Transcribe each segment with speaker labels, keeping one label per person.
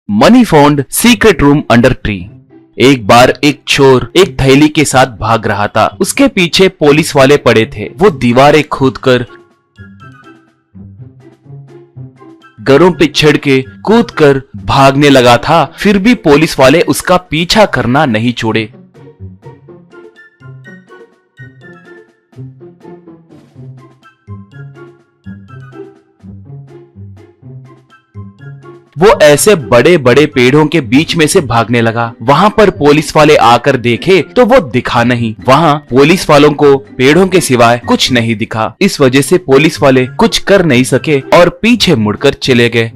Speaker 1: Money found secret room under tree. एक बार एक चोर एक थैली के साथ भाग रहा था। उसके पीछे पुलिस वाले पड़े थे। वो दीवारें खोदकर, घरों पे चढ़ के कूदकर भागने लगा था, फिर भी पुलिस वाले उसका पीछा करना नहीं छोड़े। वो ऐसे बड़े बड़े पेड़ों के बीच में से भागने लगा। वहाँ पर पुलिस वाले आकर देखे तो वो दिखा नहीं। वहाँ पुलिस वालों को पेड़ों के सिवाय कुछ नहीं दिखा। इस वजह से पुलिस वाले कुछ कर नहीं सके और पीछे मुड़कर चले गए।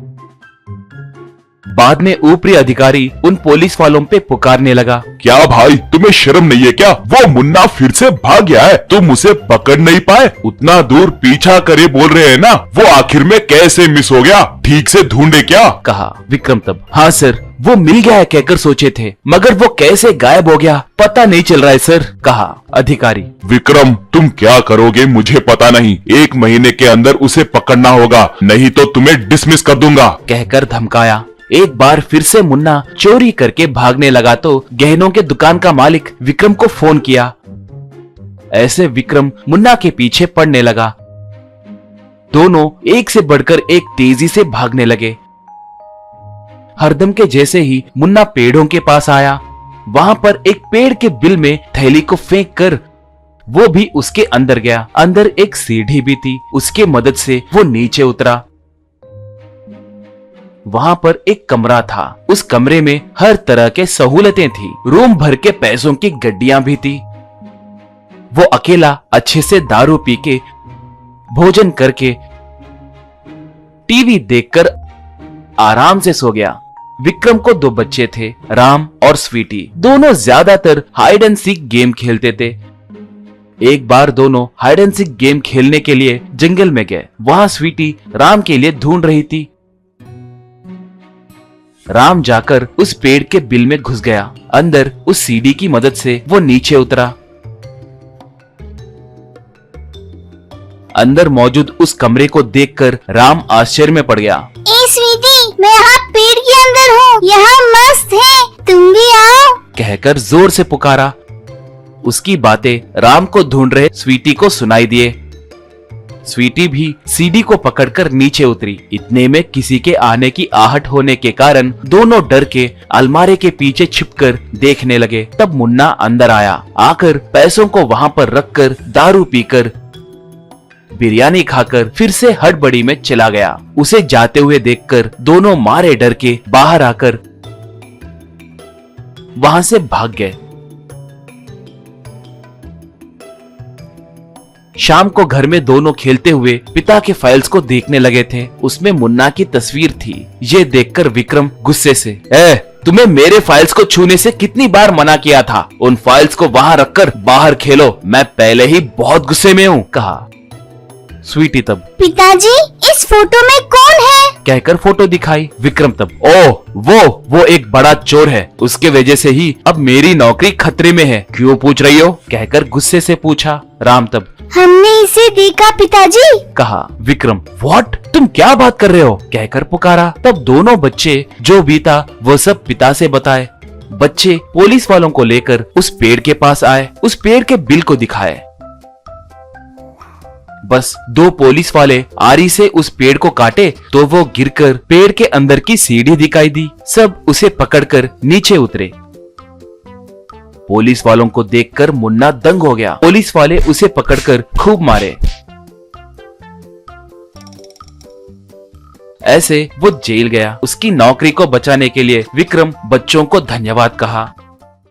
Speaker 1: बाद में ऊपरी अधिकारी उन पुलिस वालों पे पुकारने लगा,
Speaker 2: क्या भाई, तुम्हें शर्म नहीं है क्या? वो मुन्ना फिर से भाग गया है, तुम उसे पकड़ नहीं पाए? उतना दूर पीछा करे बोल रहे हैं ना, वो आखिर में कैसे मिस हो गया? ठीक से ढूंढे क्या?
Speaker 1: कहा विक्रम तब। हाँ सर, वो मिल गया है कहकर सोचे थे, मगर वो कैसे गायब हो गया पता नहीं चल रहा है सर, कहा अधिकारी।
Speaker 2: विक्रम, तुम क्या करोगे मुझे पता नहीं। 1 महीने के अंदर उसे पकड़ना होगा, नहीं तो तुम्हें डिसमिस कर दूंगा,
Speaker 1: कहकर धमकाया। एक बार फिर से मुन्ना चोरी करके भागने लगा तो गहनों के दुकान का मालिक विक्रम को फोन किया। ऐसे विक्रम मुन्ना के पीछे पड़ने लगा। दोनों एक से बढ़कर एक तेजी से भागने लगे। हरदम के जैसे ही मुन्ना पेड़ों के पास आया। वहां पर एक पेड़ के बिल में थैली को फेंक कर वो भी उसके अंदर गया। अंदर एक सीढ़ी भी थी, उसके मदद से वो नीचे उतरा। वहां पर एक कमरा था। उस कमरे में हर तरह के सहूलतें थी। रूम भर के पैसों की गड्डियां भी थी। वो अकेला अच्छे से दारू पी के, भोजन करके, टीवी देखकर आराम से सो गया। विक्रम को 2 बच्चे थे, राम और स्वीटी। दोनों ज्यादातर हाइड एंड सीक गेम खेलते थे। एक बार दोनों हाइड एंड सीक गेम खेलने के लिए जंगल में गए। वहां स्वीटी राम के लिए ढूंढ रही थी। राम जाकर उस पेड़ के बिल में घुस गया। अंदर उस सीढ़ी की मदद से वो नीचे उतरा। अंदर मौजूद उस कमरे को देखकर राम आश्चर्य में पड़ गया।
Speaker 3: ए स्वीटी, मैं यहाँ पेड़ के अंदर हूँ, यहाँ मस्त है, तुम भी आओ,
Speaker 1: कहकर जोर से पुकारा। उसकी बातें राम को ढूंढ रहे स्वीटी को सुनाई दिए। स्वीटी भी सीढ़ी को पकड़कर नीचे उतरी। इतने में किसी के आने की आहट होने के कारण दोनों डर के अलमारी के पीछे छिपकर देखने लगे। तब मुन्ना अंदर आया। आकर पैसों को वहां पर रखकर दारू पीकर, बिरयानी खाकर फिर से हड़बड़ी में चला गया। उसे जाते हुए देखकर दोनों मारे डर के बाहर आकर वहां से भाग गए। शाम को घर में दोनों खेलते हुए पिता के फाइल्स को देखने लगे थे। उसमें मुन्ना की तस्वीर थी। ये देखकर विक्रम गुस्से से, तुम्हें मेरे फाइल्स को छूने से कितनी बार मना किया था? उन फाइल्स को वहां रखकर बाहर खेलो, मैं पहले ही बहुत गुस्से में हूँ, कहा। स्वीटी तब,
Speaker 3: पिताजी इस फोटो में कौन है?
Speaker 1: कहकर फोटो दिखाई। विक्रम तब, वो एक बड़ा चोर है, उसके वजह से ही अब मेरी नौकरी खतरे में है। क्यों पूछ रही हो? कहकर गुस्से से पूछा। राम तब,
Speaker 3: हमने इसे देखा पिताजी,
Speaker 1: कहा। विक्रम, व्हाट? तुम क्या बात कर रहे हो? कहकर पुकारा। तब दोनों बच्चे जो भी था वो सब पिता से बताए। बच्चे पुलिस वालों को लेकर उस पेड़ के पास आए। उस पेड़ के बिल को दिखाए। बस 2 पुलिस वाले आरी से उस पेड़ को काटे तो वो गिरकर पेड़ के अंदर की सीढ़ी दिखाई दी। सब उसे पकड़कर नीचे उतरे। पुलिस वालों को देखकर मुन्ना दंग हो गया। पुलिस वाले उसे पकड़कर खूब मारे। ऐसे वो जेल गया। उसकी नौकरी को बचाने के लिए विक्रम बच्चों को धन्यवाद कहा।